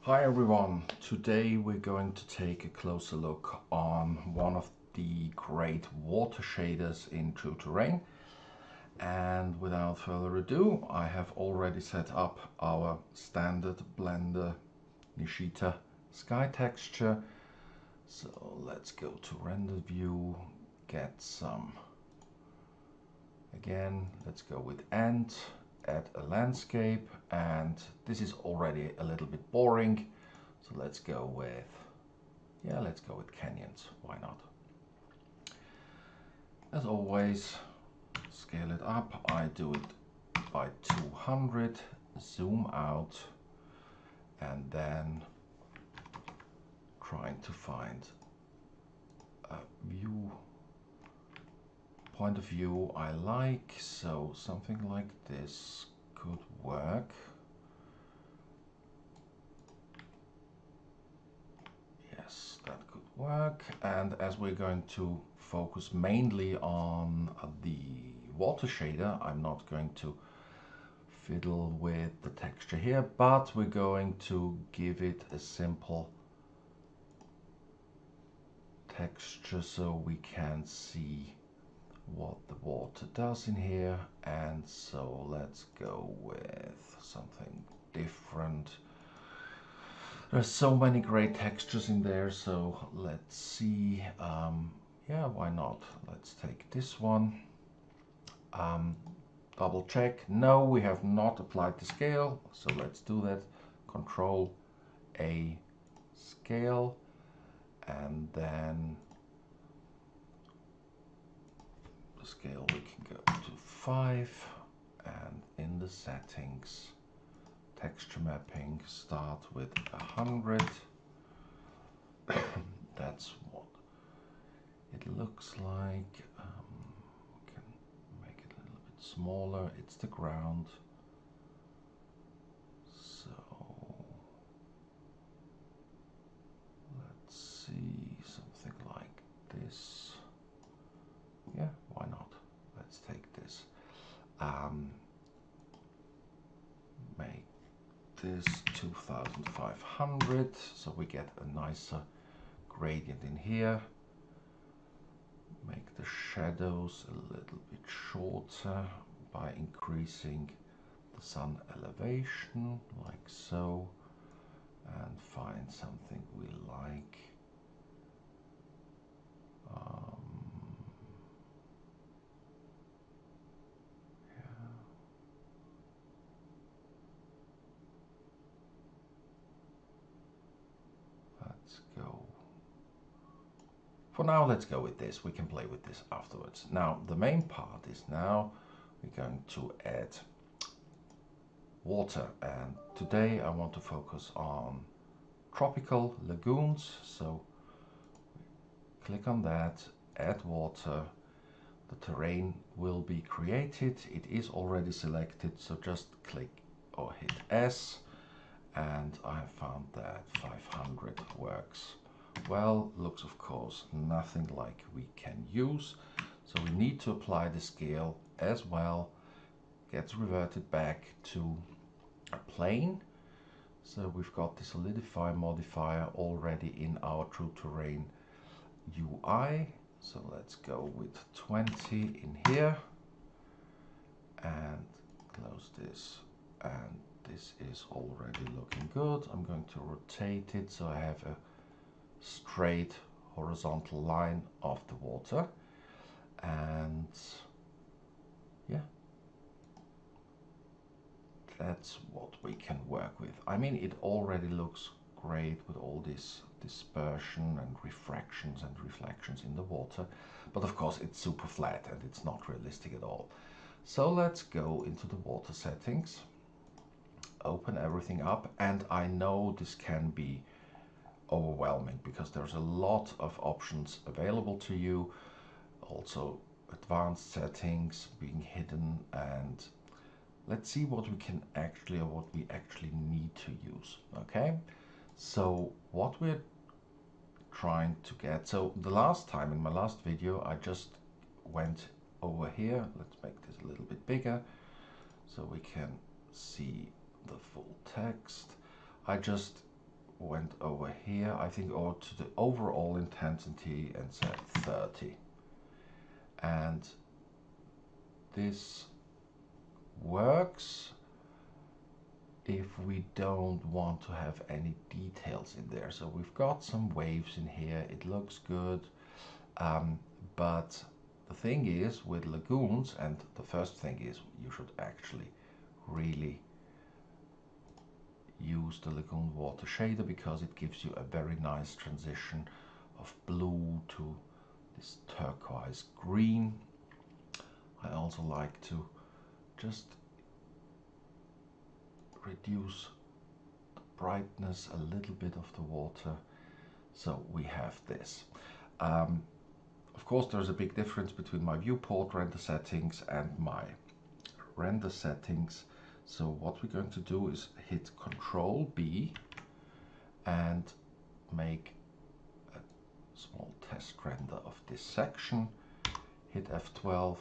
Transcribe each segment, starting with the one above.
Hi everyone, today we're going to take a closer look on one of the great water shaders in True Terrain. And without further ado, I have already set up our standard Blender Nishita sky texture. So let's go to render view, get some, again, let's go with Ant. Add a landscape, and this is already a little bit boring, so let's go with canyons. Why not? As always, scale it up. I do it by 200, zoom out, and then trying to find a point of view I like, so something like this could work. Yes, that could work. And as we're going to focus mainly on the water shader, I'm not going to fiddle with the texture here, but we're going to give it a simple texture so we can see what the water does in here. And so let's go with something different. There's so many great textures in there, so let's see. Yeah, why not? Let's take this one. Double check. No, we have not applied the scale, so let's do that. Control A, scale, and then scale we can go to 5, and in the settings, texture mapping, start with 100. That's what it looks like. We can make it a little bit smaller. It's the ground, so let's see, something like this. Yeah, why not? Let's take this. Make this 2500 so we get a nicer gradient in here. Make the shadows a little bit shorter by increasing the sun elevation, like so, and find something we like. Let's go. For now, let's go with this. We can play with this afterwards. Now, the main part is now we're going to add water. And today I want to focus on tropical lagoons. So click on that, add water. The terrain will be created. It is already selected, so just click or hit S. And I have found that 500 works well. Looks, of course, nothing like we can use, so we need to apply the scale as well. Gets reverted back to a plane. So we've got the solidify modifier already in our True Terrain UI. So let's go with 20 in here and close this, and this is already looking good. I'm going to rotate it so I have a straight horizontal line of the water, and yeah, that's what we can work with. I mean, it already looks great with all this dispersion and refractions and reflections in the water, but of course it's super flat and it's not realistic at all. So let's go into the water settings, open everything up, and I know this can be overwhelming because there's a lot of options available to you, also advanced settings being hidden, and let's see what we can actually, or what we actually need to use. Okay, so what we're trying to get, so the last time in my last video I just went over here. Let's make this a little bit bigger so we can see the full text. I just went over here, I think, or to the overall intensity and said 30. And this works if we don't want to have any details in there. So we've got some waves in here, it looks good, but the thing is with lagoons, and the first thing is you should actually really use the Lagoon Water Shader because it gives you a very nice transition of blue to this turquoise green. I also like to just reduce the brightness a little bit of the water, so we have this. Of course, there's a big difference between my viewport render settings and my render settings. So what we're going to do is hit Control B and make a small test render of this section. Hit F12,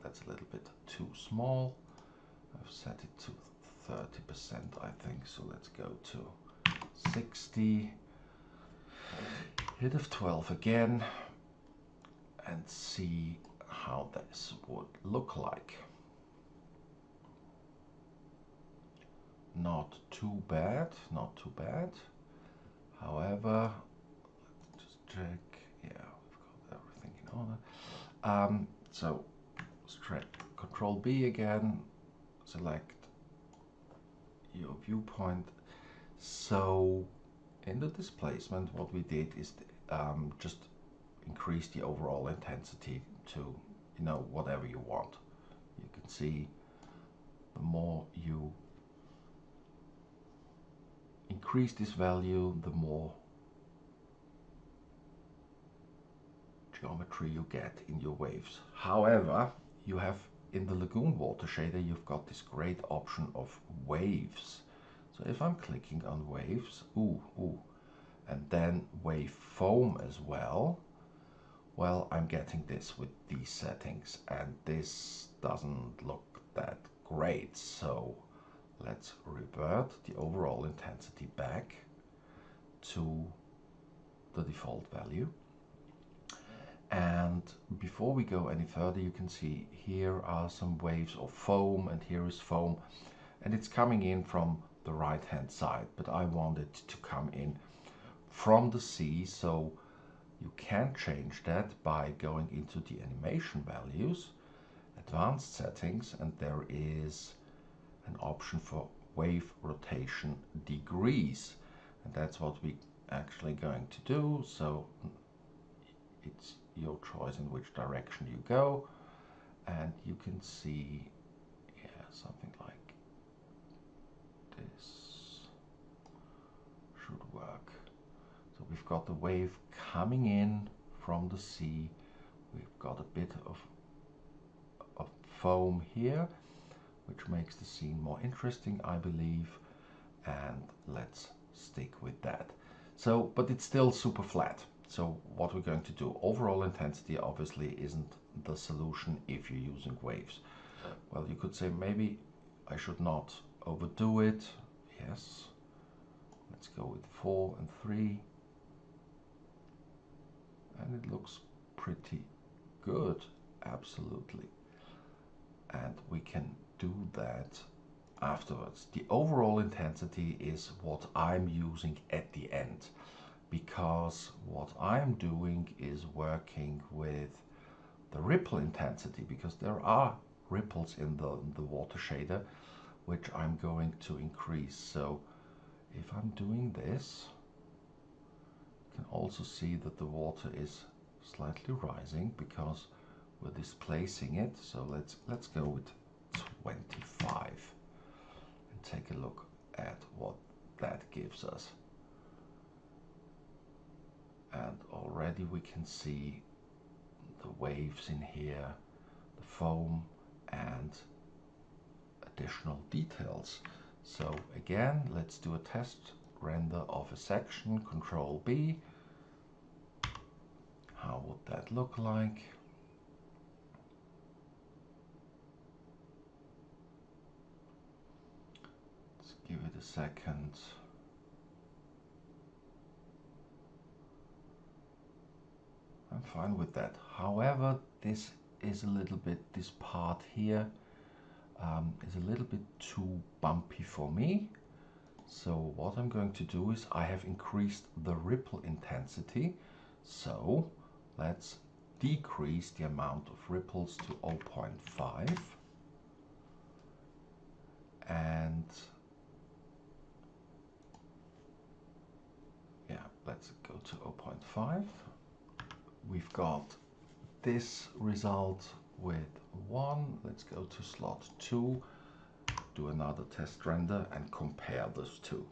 that's a little bit too small. I've set it to 30%, I think, so let's go to 60. Hit F12 again and see how this would look like. Not too bad, not too bad. However, let's just check. Yeah, we've got everything in order. So, Control B again, select your viewpoint. So, in the displacement, what we did is just increase the overall intensity to, you know, whatever you want. You can see the more you increase this value, the more geometry you get in your waves. However, you have in the Lagoon Water Shader, you've got this great option of waves. So if I'm clicking on waves, and then wave foam as well, well, I'm getting this with these settings, and this doesn't look that great. So let's revert the overall intensity back to the default value. And before we go any further, you can see here are some waves of foam, and here is foam, and it's coming in from the right hand side, but I want it to come in from the sea. So you can change that by going into the animation values, advanced settings, and there is an option for wave rotation degrees, and that's what we actually going to do. So it's your choice in which direction you go, and you can see, yeah, something like this should work. So we've got the wave coming in from the sea, we've got a bit of foam here, which makes the scene more interesting, I believe, and let's stick with that. So, but it's still super flat. So what we're going to do, overall intensity obviously isn't the solution if you're using waves. Well, you could say maybe I should not overdo it. Yes, let's go with 4 and 3, and it looks pretty good, absolutely. And we can do that afterwards. The overall intensity is what I'm using at the end, because what I'm doing is working with the ripple intensity, because there are ripples in the water shader, which I'm going to increase. So if I'm doing this, you can also see that the water is slightly rising because we're displacing it. So let's go with 25 and take a look at what that gives us. And already we can see the waves in here, the foam, and additional details. So again, let's do a test render of a section, Control B. How would that look like? Let's give it a second. I'm fine with that. However, this is a little bit, this part here is a little bit too bumpy for me. So what I'm going to do is I have increased the ripple intensity. So let's decrease the amount of ripples to 0.5. And yeah, let's go to 0.5. We've got this result with 1. Let's go to slot 2, do another test render and compare those two.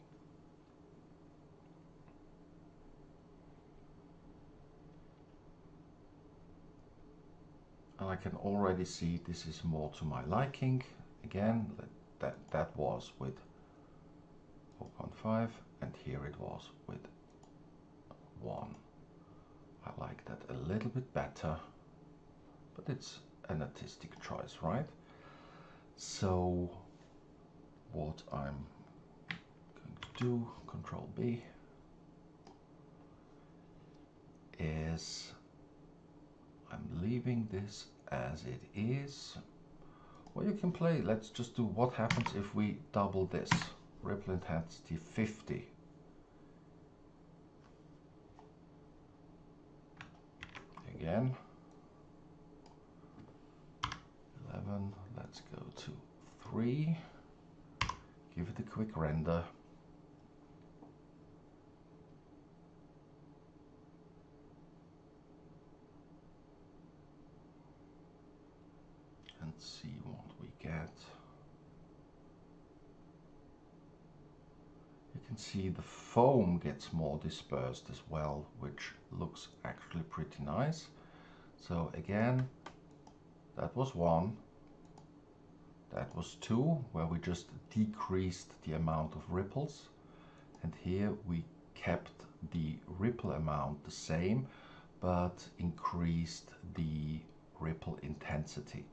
And I can already see this is more to my liking. Again, that was with 0.5 and here it was with 1. I like that a little bit better, but it's an artistic choice, right? So what I'm going to do, Control B, is I'm leaving this as it is. Well, you can play, let's just do what happens if we double this. Ripple intensity 50. Again. 11, let's go to 3. Give it a quick render. And see what we get. You can see the foam gets more dispersed as well, which looks actually pretty nice. So again, that was 1. That was 2, where we just decreased the amount of ripples. And here we kept the ripple amount the same, but increased the ripple intensity.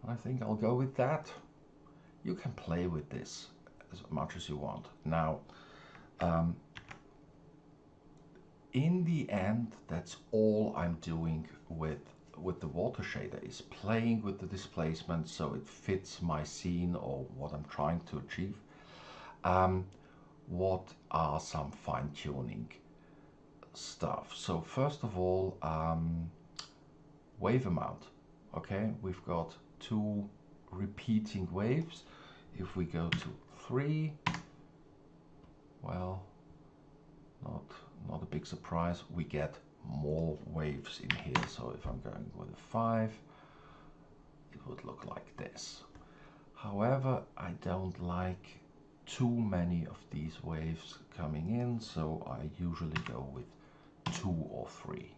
I think I'll go with that. You can play with this as much as you want. Now, in the end, that's all I'm doing with the water shader, is playing with the displacement so it fits my scene or what I'm trying to achieve. What are some fine-tuning stuff? So first of all, wave amount. Okay, we've got 2 repeating waves. If we go to 3, well, not a big surprise, we get more waves in here. So if I'm going with a 5, it would look like this. However, I don't like too many of these waves coming in, so I usually go with 2 or 3.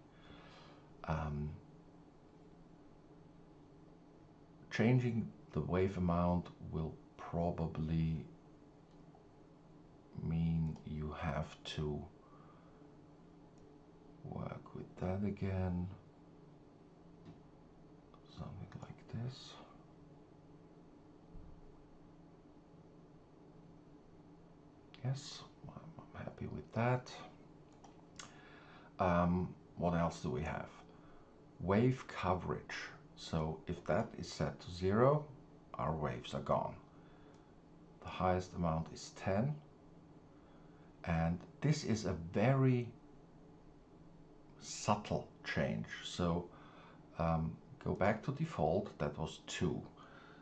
Changing the wave amount will probably mean you have to work with that again, something like this. Yes, I'm happy with that. What else do we have? Wave coverage. So if that is set to 0, our waves are gone. The highest amount is 10. And this is a very subtle change. So go back to default, that was 2.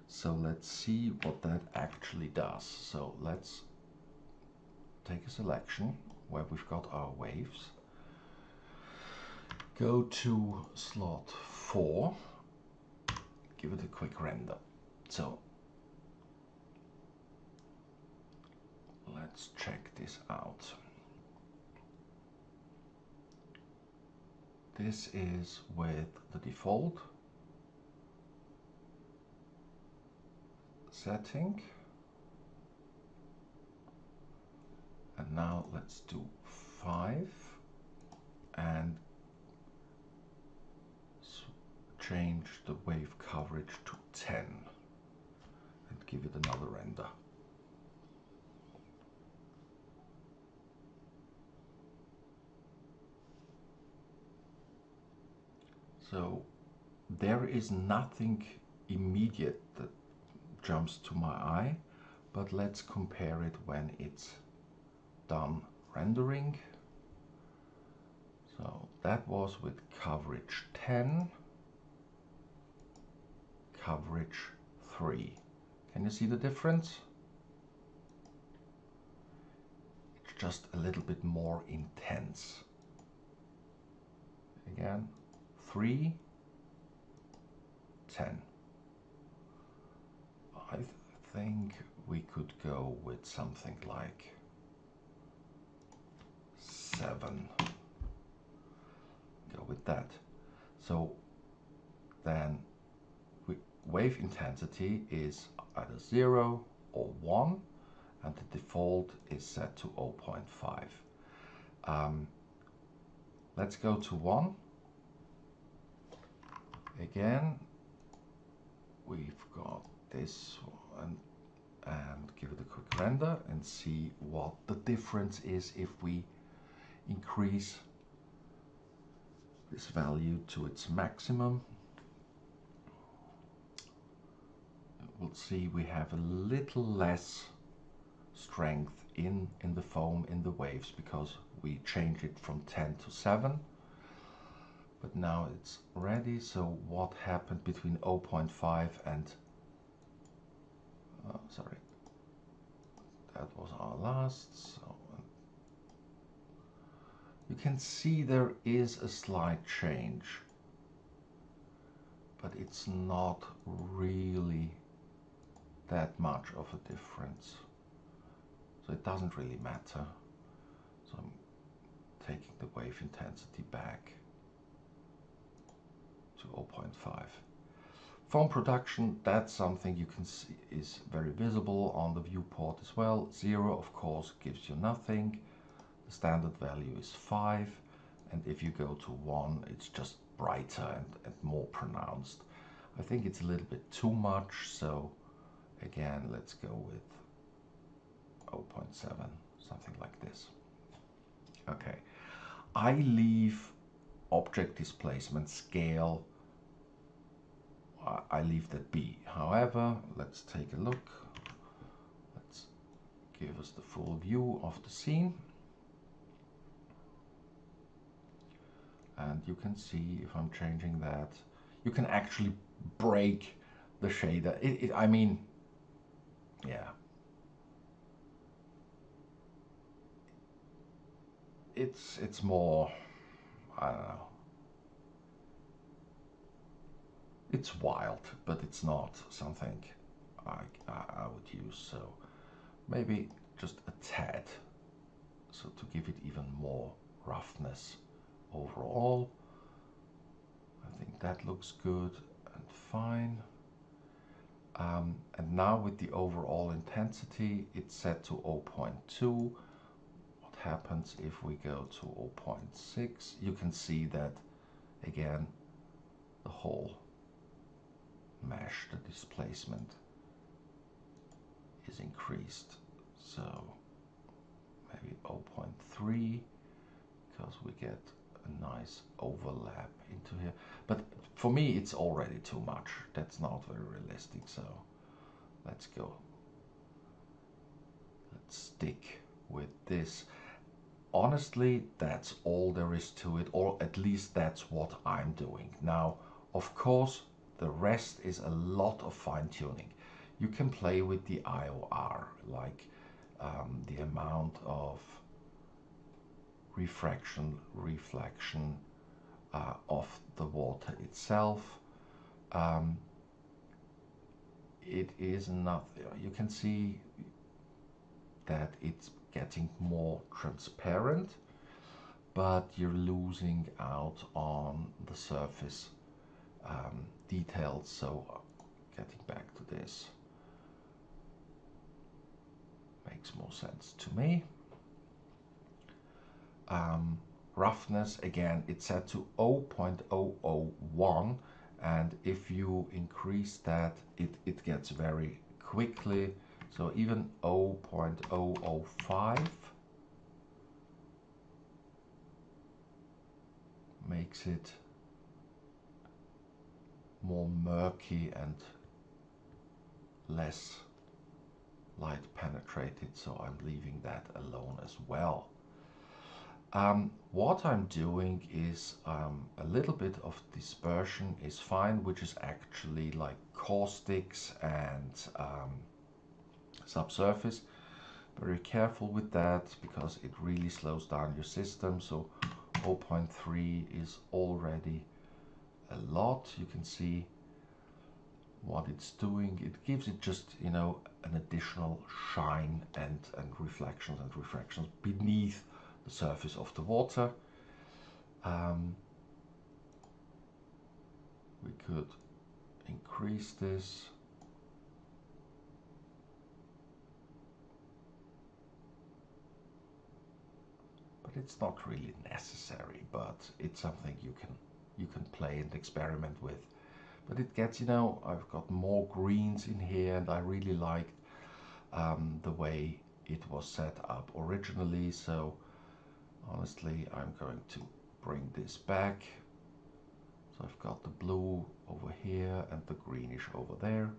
So let's see what that actually does. So let's take a selection where we've got our waves. Go to slot 4, give it a quick render. So let's check this out. This is with the default setting. And now let's do 5 and change the wave coverage to 10 and give it another render. So there is nothing immediate that jumps to my eye, but let's compare it when it's done rendering. So that was with coverage 10, coverage 3. Can you see the difference? It's just a little bit more intense. Again, 3, 10. I think we could go with something like 7. Go with that. So then wave intensity is either 0 or 1, and the default is set to 0.5. Let's go to 1. Again, we've got this one, and give it a quick render and see what the difference is if we increase this value to its maximum. We'll see we have a little less strength in the foam, in the waves, because we change it from 10 to 7. But now it's ready. So what happened between 0.5 and sorry, that was our last. So you can see there is a slight change, but it's not really that much of a difference. So it doesn't really matter. So I'm taking the wave intensity back to 0.5. Foam production, that's something you can see is very visible on the viewport as well. 0, of course, gives you nothing. The standard value is 5, and if you go to 1, it's just brighter and more pronounced. I think it's a little bit too much, so again, let's go with 0.7, something like this. Okay, I leave object displacement scale, I leave that be. However, let's take a look. Let's give us the full view of the scene. And you can see if I'm changing that, you can actually break the shader. I mean, yeah. It's more, I don't know. It's wild, but it's not something I would use. So maybe just a tad, so to give it even more roughness overall. I think that looks good and fine. And now with the overall intensity, it's set to 0.2. What happens if we go to 0.6? You can see that again, the whole mesh, the displacement is increased. So maybe 0.3, because we get a nice overlap into here. But for me, it's already too much. That's not very realistic. So let's go. Let's stick with this. Honestly, that's all there is to it, or at least that's what I'm doing. Now, of course, the rest is a lot of fine-tuning. You can play with the IOR, like the amount of refraction, reflection of the water itself. It is not, you can see that it's getting more transparent, but you're losing out on the surface details. So getting back to this makes more sense to me. Roughness, again, it's set to 0.001, and if you increase that, it gets very quickly. So even 0.005 makes it more murky and less light penetrated, so I'm leaving that alone as well. What I'm doing is a little bit of dispersion is fine, which is actually like caustics and subsurface. Very careful with that because it really slows down your system. So 0.3 is already a lot. You can see what it's doing. It gives it just, you know, an additional shine and reflections and refractions beneath the surface of the water. We could increase this. But it's not really necessary, but it's something you can play and experiment with. But it gets, you know, I've got more greens in here, and I really liked the way it was set up originally. So honestly, I'm going to bring this back. So I've got the blue over here and the greenish over there.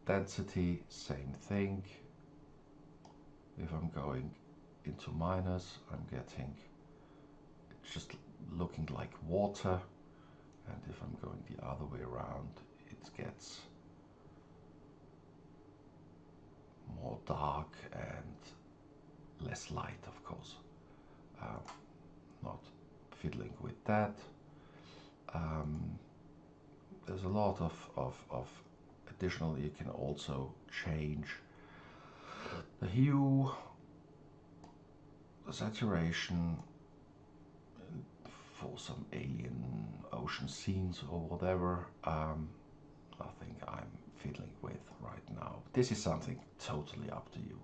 Density, same thing. If I'm going into minus, I'm getting, it's just looking like water. And if I'm going the other way around, it gets more dark and less light, of course. Not fiddling with that. There's a lot of additional. You can also change the hue, the saturation for some alien ocean scenes or whatever. Nothing I'm fiddling with right now. This is something totally up to you.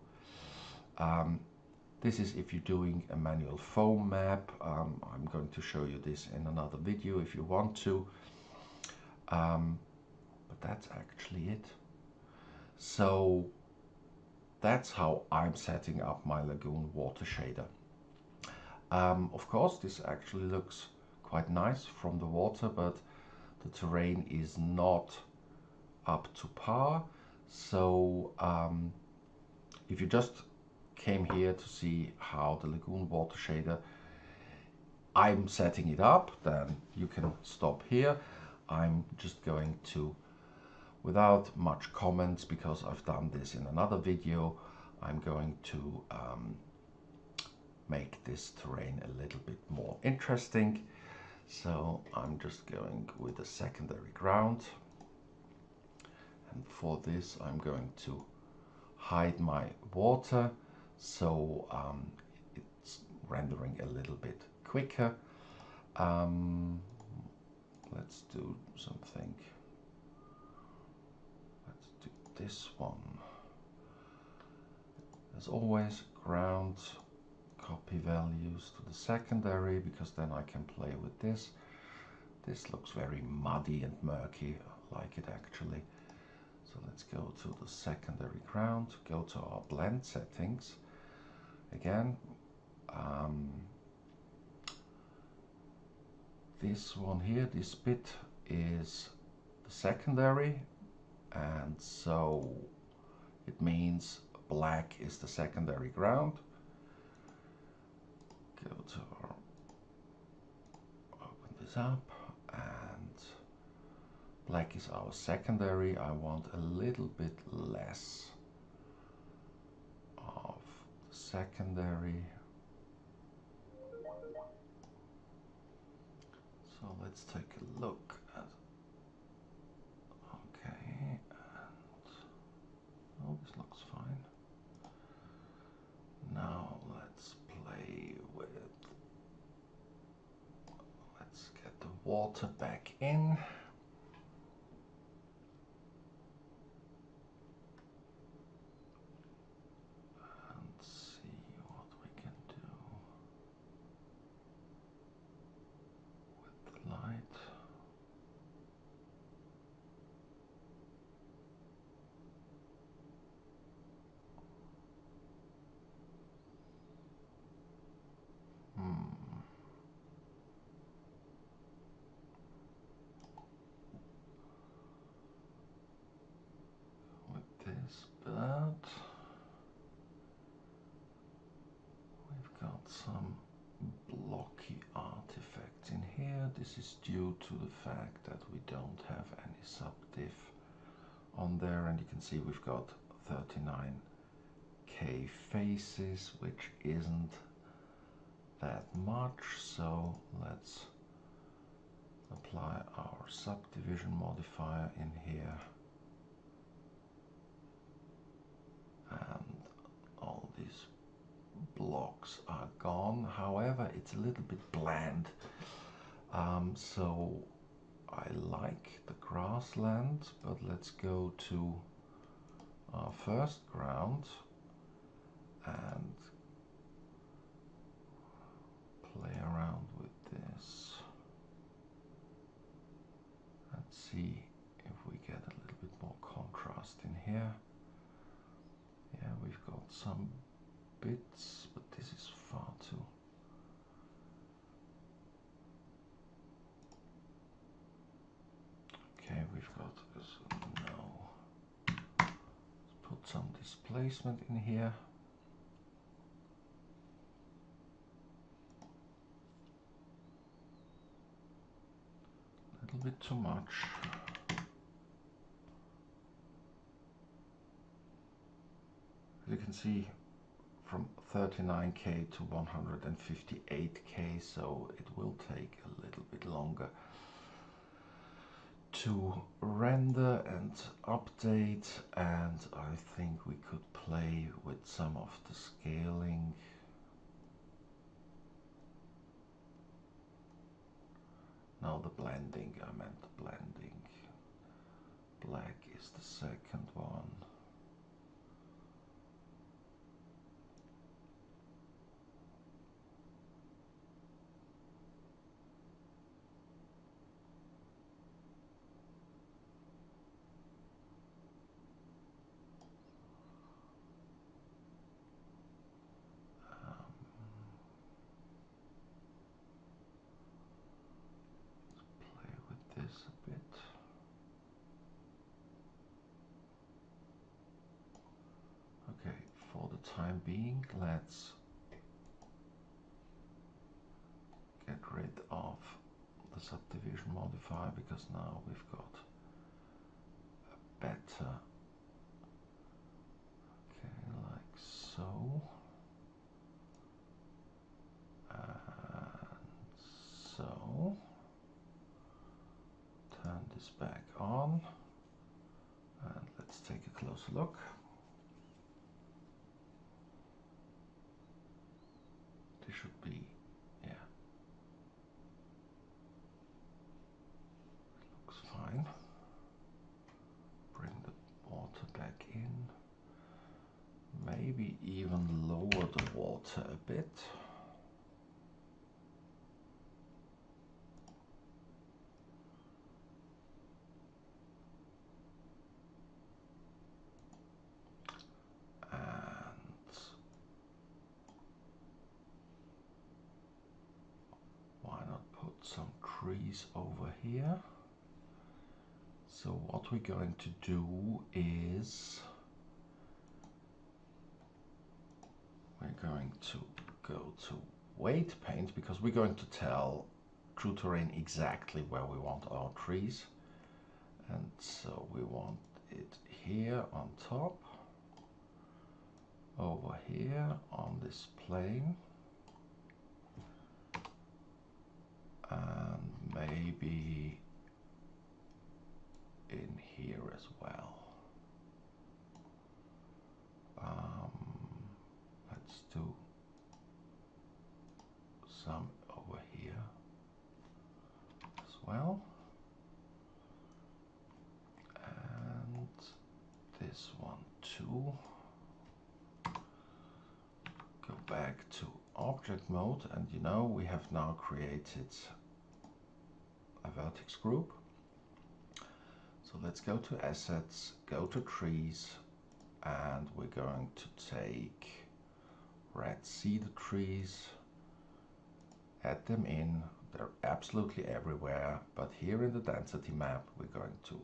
This is if you're doing a manual foam map. I'm going to show you this in another video if you want to. But that's actually it. So that's how I'm setting up my Lagoon Water Shader. Of course, this actually looks quite nice from the water, but the terrain is not up to par. So if you just came here to see how the Lagoon Water Shader I'm setting it up, then you can stop here. I'm just going to, without much comments, because I've done this in another video, I'm going to make this terrain a little bit more interesting. So I'm just going with a secondary ground, and for this I'm going to hide my water, so it's rendering a little bit quicker. Let's do something. Let's do this one. As always, ground copy values to the secondary, because then I can play with this. This looks very muddy and murky, I like it actually. So let's go to the secondary ground, go to our blend settings. Again, this one here, this bit is the secondary, and so it means black is the secondary ground. Go to our, open this up, and black is our secondary. I want a little bit less of the secondary. So let's take a look at, okay, and, oh, this looks fine. Now let's play with, let's get the water back in. And see what we can do with the light. some blocky artifacts in here. This is due to the fact that we don't have any subdiff on there, and you can see we've got 39k faces, which isn't that much, so let's apply our subdivision modifier in here, and all these blocks are gone. However, it's a little bit bland, so I like the grassland, but let's go to our first ground and play around with this and see if we get a little bit more contrast in here. Yeah, we've got some bits, but this is far too. Okay, we've got no. Let's put some displacement in here. A little bit too much. As you can see, from 39k to 158k, so it will take a little bit longer to render and update, and I think we could play with some of the scaling. No, the blending, I meant the blending. Black is the second one. This a bit. Okay, for the time being, let's get rid of the subdivision modifier, because now we've got a better, okay, like so, and so. Turn this back on and let's take a closer look. This should be, yeah, looks fine. Bring the water back in, maybe even lower the water a bit. Some trees over here. So what we're going to do is we're going to go to weight paint, because we're going to tell True Terrain exactly where we want our trees, and so we want it here on top, over here on this plane, and maybe in here as well. Let's do some over here as well, and this one too. Go back to object mode, and you know we have now created a vertex group. So let's go to assets, go to trees, and we're going to take red cedar trees, add them in. They're absolutely everywhere, but here in the density map we're going to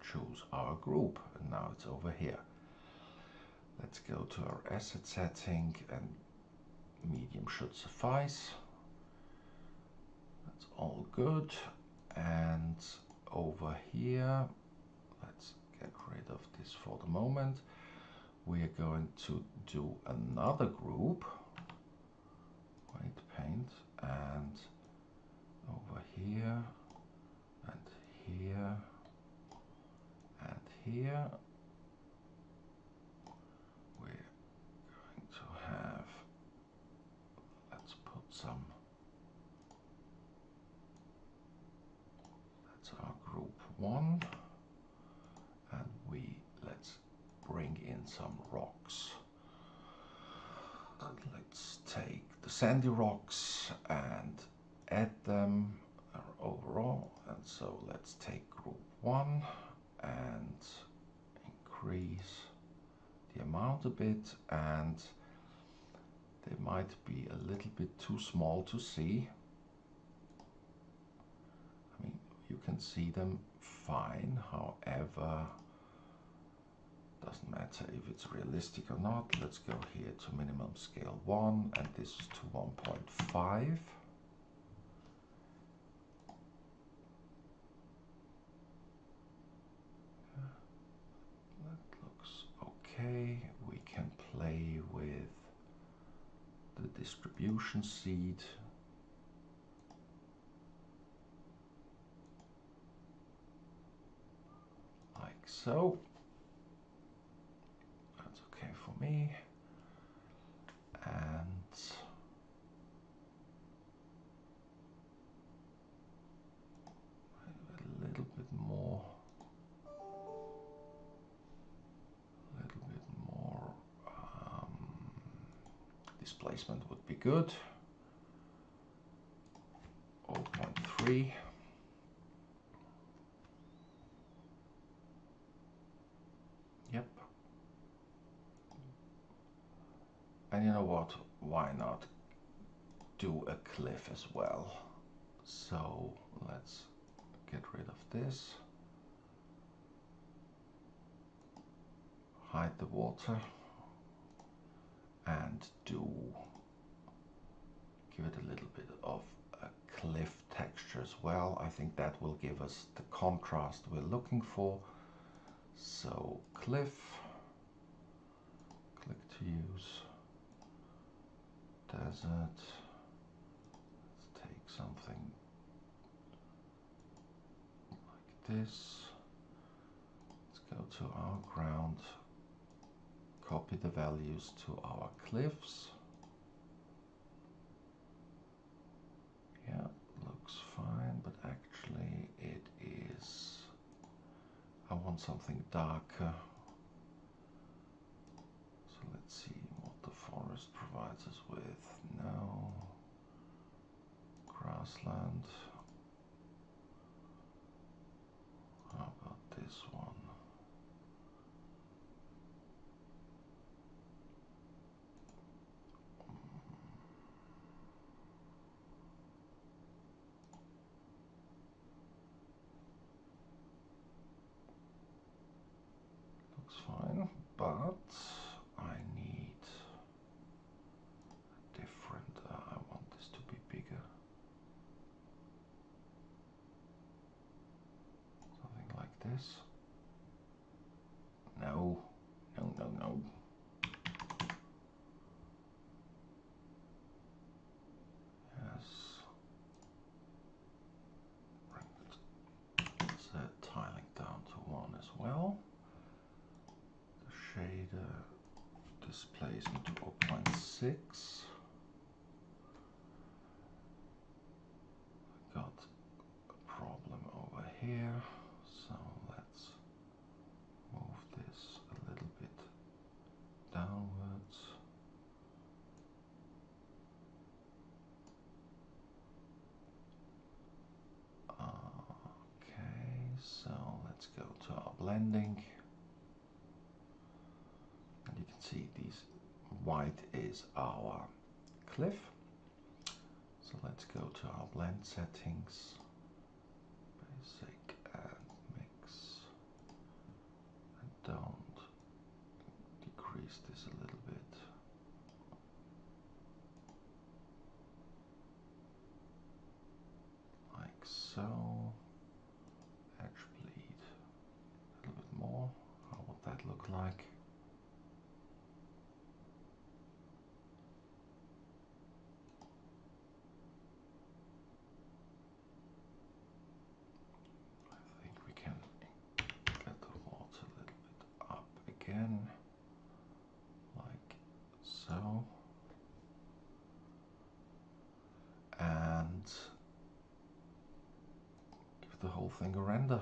choose our group, and now it's over here. Let's go to our asset setting and medium should suffice. That's all good. And over here, let's get rid of this for the moment. We are going to do another group. White paint, and over here, and here, and here. We're going to have, let's put some, that's our group 1, and let's bring in some rocks. Let's take the sandy rocks and add them overall, and so let's take group 1 and increase the amount a bit, and they might be a little bit too small to see. I mean, you can see them fine, however, doesn't matter if it's realistic or not. Let's go here to minimum scale 1, and this is to 1.5. That looks okay. We can play with the distribution seed. Like so. That's okay for me. And a little bit more. Displacement would be good. 0.3. Yep. And you know what? Why not do a cliff as well? So let's get rid of this. Hide the water. And give it a little bit of a cliff texture as well. I think that will give us the contrast we're looking for. So cliff, click to use, desert, let's take something like this. Let's go to our ground. Copy the values to our cliffs. Yeah, looks fine, but actually it is, I want something darker. So let's see what the forest provides us with. No. Grassland. How about this one? Fine, but I need a different, I want this to be bigger. Something like this. No, no, no, no. Yes. Bring the tiling down to 1 as well. Shader displays into 0.6. Got a problem over here, so let's move this a little bit downwards. Okay, so let's go to our blending. You can see these white is our cliff. So let's go to our blend settings, basic and mix, and don't decrease this a little bit. so, and give the whole thing a render.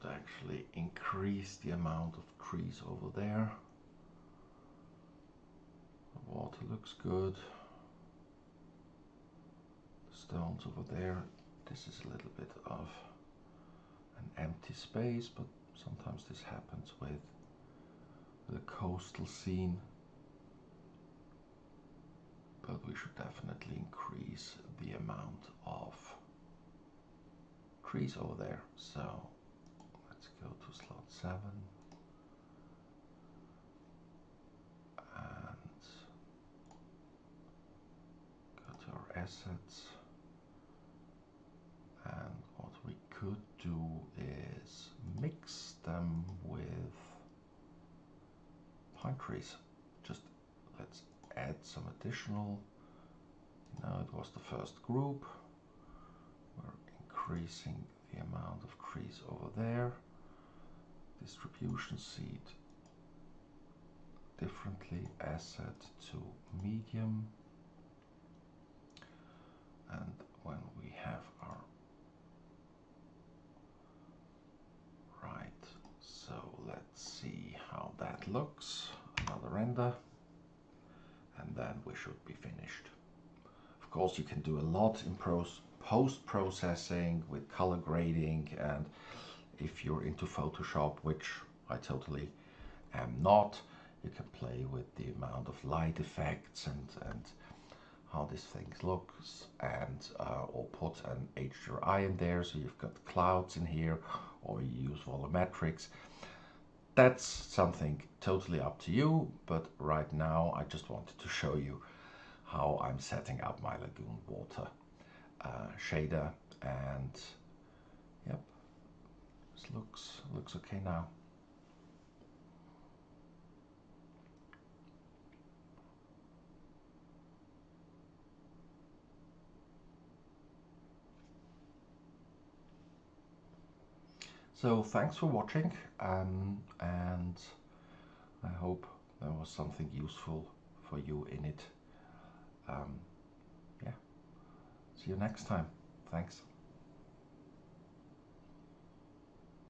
Could actually increase the amount of trees over there. The water looks good. The stones over there. This is a little bit of an empty space, but sometimes this happens with the coastal scene. But we should definitely increase the amount of trees over there. So let's go to slot 7 and go to our assets. And what we could do is mix them with pine trees. Just let's add some additional. Now it was the first group. We're increasing the amount of trees over there. Distribution seed differently, asset to medium, and when we have our right, so let's see how that looks. Another render, and then we should be finished. Of course, you can do a lot in post-processing with color grading, and if you're into Photoshop, which I totally am not, you can play with the amount of light effects and how this thing looks, and or put an HDRI in there, so you've got clouds in here, or you use volumetrics. That's something totally up to you, but right now I just wanted to show you how I'm setting up my Lagoon Water shader, and yep, this looks okay now. So thanks for watching, and I hope there was something useful for you in it. Yeah, see you next time. Thanks.